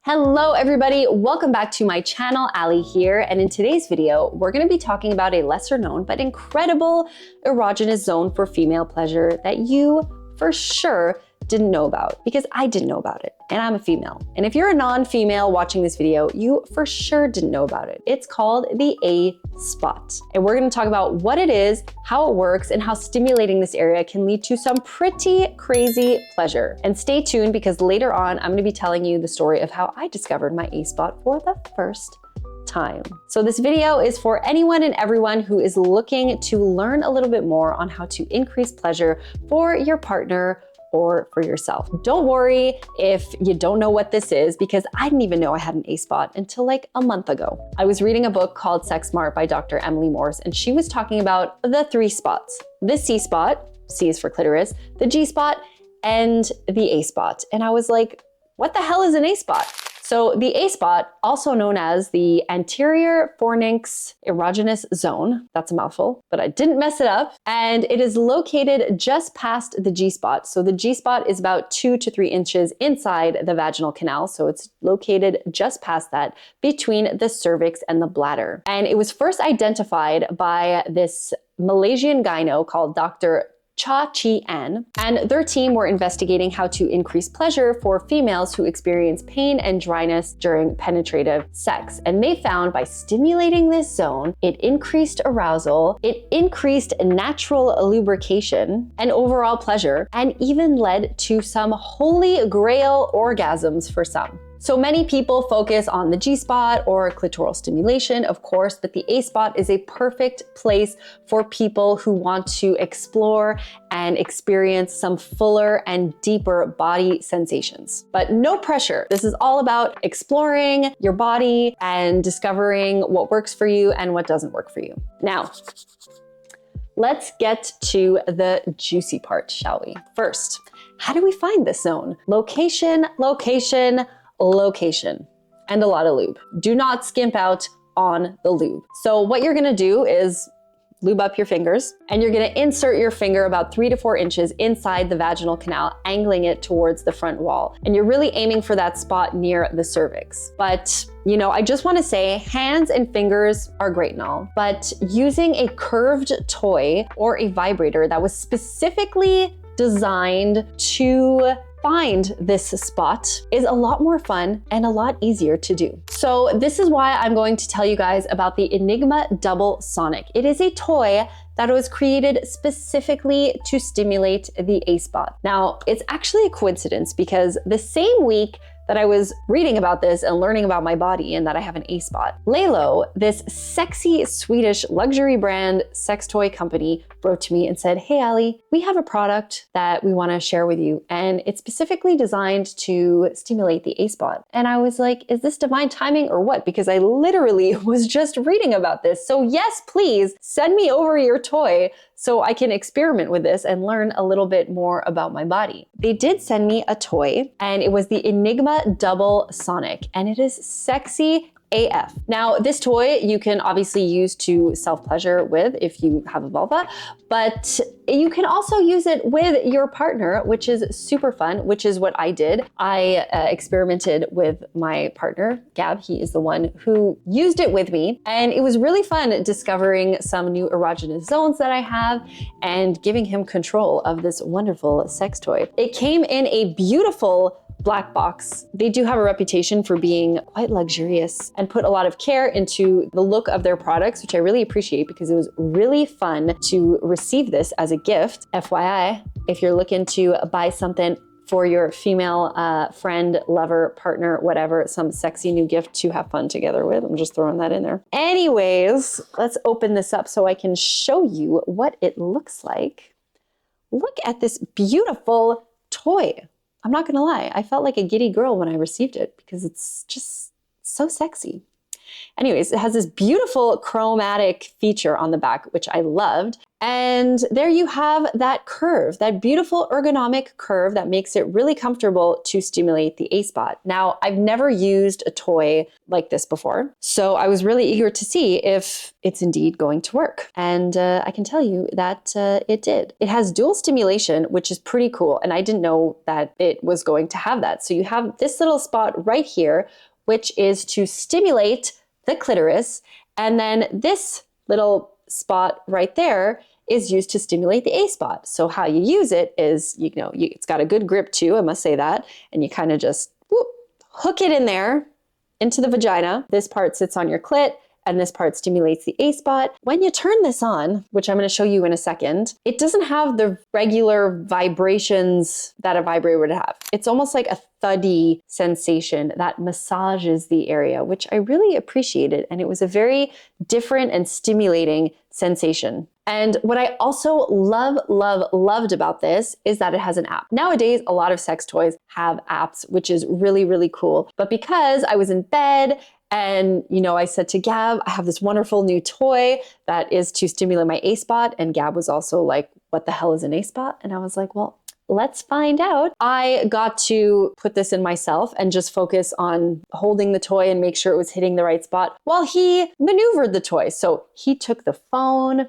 Hello everybody, welcome back to my channel, Ali here, and in today's video, we're going to be talking about a lesser known but incredible erogenous zone for female pleasure that you for sure didn't know about, because I didn't know about it, and I'm a female. And if you're a non-female watching this video, you for sure didn't know about it. It's called the A spot. And we're gonna talk about what it is, how it works, and how stimulating this area can lead to some pretty crazy pleasure. And stay tuned, because later on, I'm gonna be telling you the story of how I discovered my A spot for the first time. So this video is for anyone and everyone who is looking to learn a little bit more on how to increase pleasure for your partner or for yourself. Don't worry if you don't know what this is, because I didn't even know I had an A spot until like a month ago. I was reading a book called Sex Smart by Dr. Emily Morse, and she was talking about the 3 spots: the C spot, C is for clitoris, the G spot, and the A spot. And I was like, what the hell is an A spot? So the A spot, also known as the anterior fornix erogenous zone, that's a mouthful, but I didn't mess it up, and it is located just past the G spot. So the G spot is about 2 to 3 inches inside the vaginal canal, so it's located just past that, between the cervix and the bladder. And it was first identified by this Malaysian gyno called Dr. Cha Chi An, and their team were investigating how to increase pleasure for females who experience pain and dryness during penetrative sex. And they found by stimulating this zone, it increased arousal, it increased natural lubrication and overall pleasure, and even led to some holy grail orgasms for some. So many people focus on the G spot or clitoral stimulation, of course, but the A spot is a perfect place for people who want to explore and experience some fuller and deeper body sensations. But no pressure. This is all about exploring your body and discovering what works for you and what doesn't work for you. Now, let's get to the juicy part, shall we? First, how do we find this zone? Location, location, location, and a lot of lube. Do not skimp out on the lube. So what you're gonna do is lube up your fingers, and you're gonna insert your finger about 3 to 4 inches inside the vaginal canal, angling it towards the front wall. And you're really aiming for that spot near the cervix. But you know, I just wanna say hands and fingers are great and all, but using a curved toy or a vibrator that was specifically designed to find this spot is a lot more fun and a lot easier to do. So this is why I'm going to tell you guys about the Enigma Double Sonic. It is a toy that was created specifically to stimulate the A spot. Now, it's actually a coincidence, because the same week that I was reading about this and learning about my body and that I have an A spot, LELO, this sexy Swedish luxury brand sex toy company, wrote to me and said, hey Ali, we have a product that we wanna share with you, and it's specifically designed to stimulate the A spot. And I was like, is this divine timing or what? Because I literally was just reading about this. So yes, please send me over your toy so I can experiment with this and learn a little bit more about my body. They did send me a toy, and it was the Enigma Double Sonic, and it is sexy AF. Now, this toy you can obviously use to self-pleasure with if you have a vulva, but you can also use it with your partner, which is super fun, which is what I did. I experimented with my partner, Gab. He is the one who used it with me, and it was really fun discovering some new erogenous zones that I have and giving him control of this wonderful sex toy. It came in a beautiful black box. They do have a reputation for being quite luxurious and put a lot of care into the look of their products, which I really appreciate, because it was really fun to receive this as a gift. FYI, if you're looking to buy something for your female friend, lover, partner, whatever, some sexy new gift to have fun together with, I'm just throwing that in there. Anyways, let's open this up so I can show you what it looks like. Look at this beautiful toy. I'm not gonna lie, I felt like a giddy girl when I received it, because it's just so sexy. Anyways, it has this beautiful chromatic feature on the back, which I loved. And there you have that curve, that beautiful ergonomic curve that makes it really comfortable to stimulate the A spot. Now, I've never used a toy like this before, so I was really eager to see if it's indeed going to work. And I can tell you that it did. It has dual stimulation, which is pretty cool. And I didn't know that it was going to have that. So you have this little spot right here, which is to stimulate the clitoris. And then this little spot right there is used to stimulate the A spot. So how you use it is, it's got a good grip too, I must say that. And you kind of just hook it in there into the vagina. This part sits on your clit and this part stimulates the A spot. When you turn this on, which I'm going to show you in a second, it doesn't have the regular vibrations that a vibrator would have. It's almost like a thuddy sensation that massages the area, which I really appreciated. And it was a very different and stimulating sensation. And what I also loved about this is that it has an app. Nowadays, a lot of sex toys have apps, which is really, really cool. But because I was in bed and, I said to Gab, I have this wonderful new toy that is to stimulate my A spot. And Gab was also like, what the hell is an A spot? And I was like, well, let's find out. I got to put this in myself and just focus on holding the toy and make sure it was hitting the right spot while he maneuvered the toy. So he took the phone.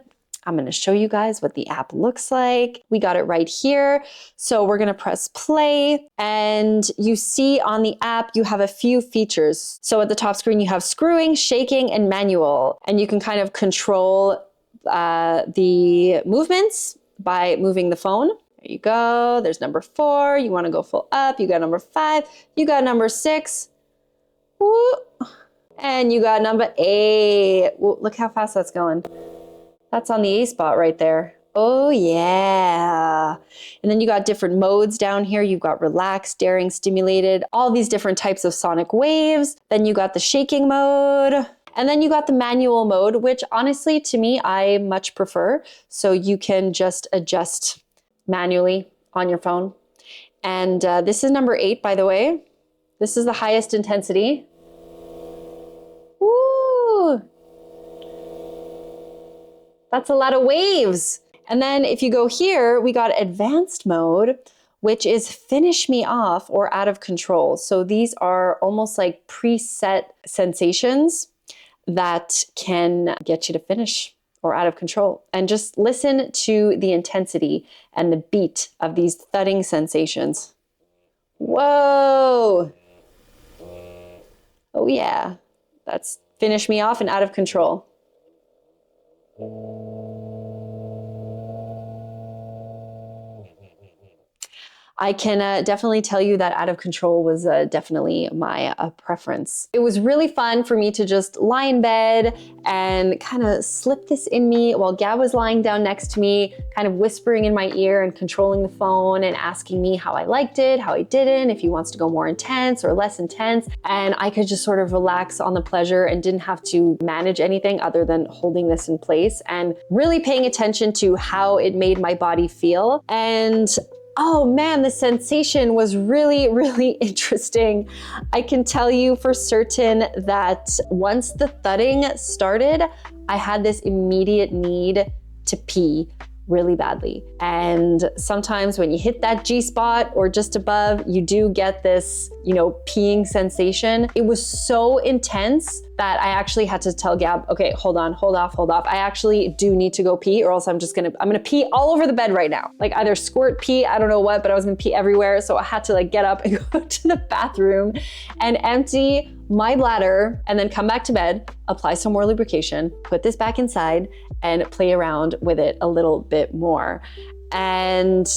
I'm going to show you guys what the app looks like. We got it right here. So we're going to press play and you see on the app, you have a few features. So at the top screen, you have screwing, shaking, and manual. And you can kind of control the movements by moving the phone. There you go. There's number 4. You want to go full up. You got number 5. You got number 6. Woo. And you got number 8. Whoa, look how fast that's going. That's on the A spot right there. Oh yeah. And then you got different modes down here. You've got relaxed, daring, stimulated, all these different types of sonic waves. Then you got the shaking mode. And then you got the manual mode, which honestly to me, I much prefer. So you can just adjust manually on your phone. And this is number 8, by the way. This is the highest intensity. Woo! That's a lot of waves. And then if you go here, we got advanced mode, which is finish me off or out of control. So these are almost like preset sensations that can get you to finish or out of control. And just listen to the intensity and the beat of these thudding sensations. Whoa. Oh yeah, that's finish me off and out of control. I can definitely tell you that out of control was definitely my preference. It was really fun for me to just lie in bed and kind of slip this in me while Gab was lying down next to me, kind of whispering in my ear and controlling the phone and asking me how I liked it, how I didn't, if he wants to go more intense or less intense. And I could just sort of relax on the pleasure and didn't have to manage anything other than holding this in place and really paying attention to how it made my body feel. And oh man, the sensation was really, really interesting. I can tell you for certain that once the thudding started, I had this immediate need to pee really badly. And sometimes when you hit that G spot or just above, you do get this, peeing sensation. It was so intense that I actually had to tell Gab, okay, hold on, hold off. I actually do need to go pee or else I'm gonna pee all over the bed right now. Like either squirt pee, I don't know what, but I was gonna pee everywhere. So I had to get up and go to the bathroom and empty my bladder and then come back to bed, apply some more lubrication, put this back inside and play around with it a little bit more. And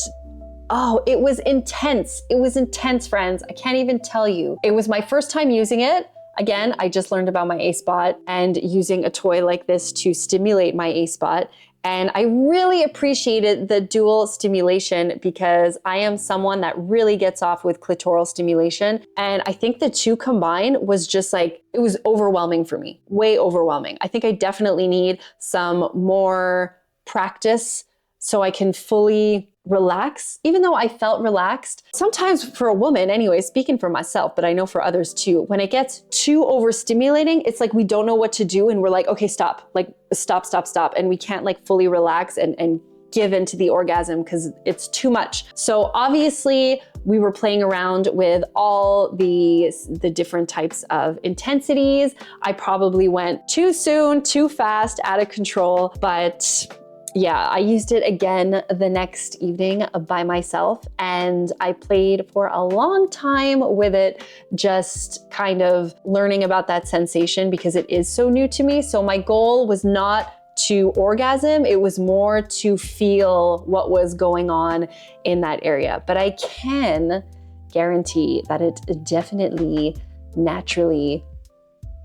oh, it was intense. It was intense, friends. I can't even tell you. It was my first time using it. Again, I just learned about my A spot and using a toy like this to stimulate my A spot. And I really appreciated the dual stimulation because I am someone that really gets off with clitoral stimulation. And I think the two combined was just it was overwhelming for me, way overwhelming. I think I definitely need some more practice so I can fully relax, even though I felt relaxed. Sometimes for a woman anyway, speaking for myself, but I know for others too, when it gets too overstimulating, it's like we don't know what to do and we're like, okay, stop, like stop. And we can't like fully relax and give into the orgasm because it's too much. So obviously we were playing around with all the different types of intensities. I probably went too soon, too fast, out of control, but yeah, I used it again the next evening by myself, and I played for a long time with it, just kind of learning about that sensation because it is so new to me. So my goal was not to orgasm, it was more to feel what was going on in that area. But I can guarantee that it definitely naturally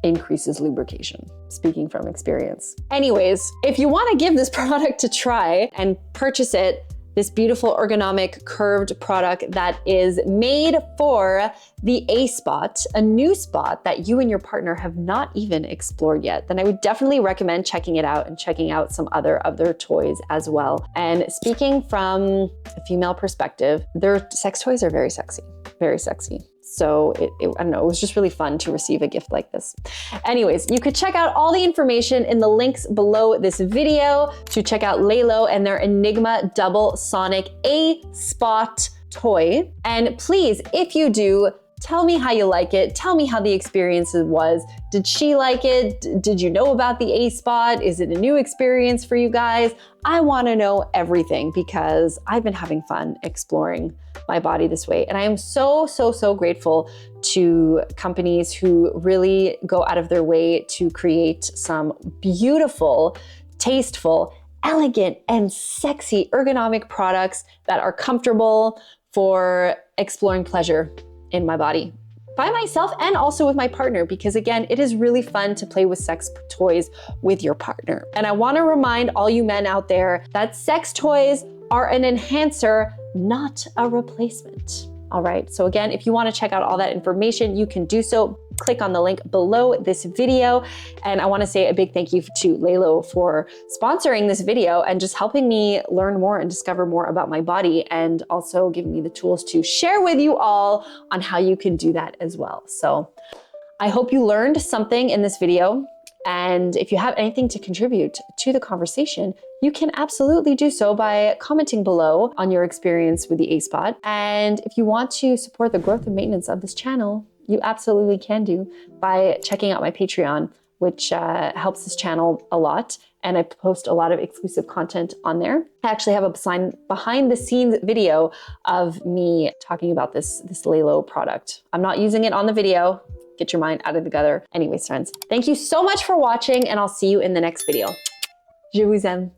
increases lubrication, speaking from experience. Anyways, if you want to give this product a try and purchase it, this beautiful ergonomic curved product that is made for the A spot, a new spot that you and your partner have not even explored yet, then I would definitely recommend checking it out and checking out some other toys as well. And speaking from a female perspective, their sex toys are very sexy, very sexy. So I don't know, it was just really fun to receive a gift like this. Anyways, you could check out all the information in the links below this video to check out LELO and their Enigma Double Sonic A Spot toy. And please, if you do, tell me how you like it. Tell me how the experience was. Did she like it? Did you know about the A spot? Is it a new experience for you guys? I want to know everything because I've been having fun exploring my body this way. And I am so grateful to companies who really go out of their way to create some beautiful, tasteful, elegant, and sexy ergonomic products that are comfortable for exploring pleasure in my body by myself and also with my partner, because again, it is really fun to play with sex toys with your partner. And I want to remind all you men out there that sex toys are an enhancer, not a replacement. All right, so again, if you want to check out all that information, you can do so. Click on the link below this video. And I want to say a big thank you to LELO for sponsoring this video and just helping me learn more and discover more about my body, and also giving me the tools to share with you all on how you can do that as well. So I hope you learned something in this video. And if you have anything to contribute to the conversation, you can absolutely do so by commenting below on your experience with the A-Spot. And if you want to support the growth and maintenance of this channel, you absolutely can do by checking out my Patreon, which helps this channel a lot. And I post a lot of exclusive content on there. I actually have a behind the scenes video of me talking about this LELO product. I'm not using it on the video. Get your mind out of the gutter. Anyways, friends, thank you so much for watching, and I'll see you in the next video. Je vous aime.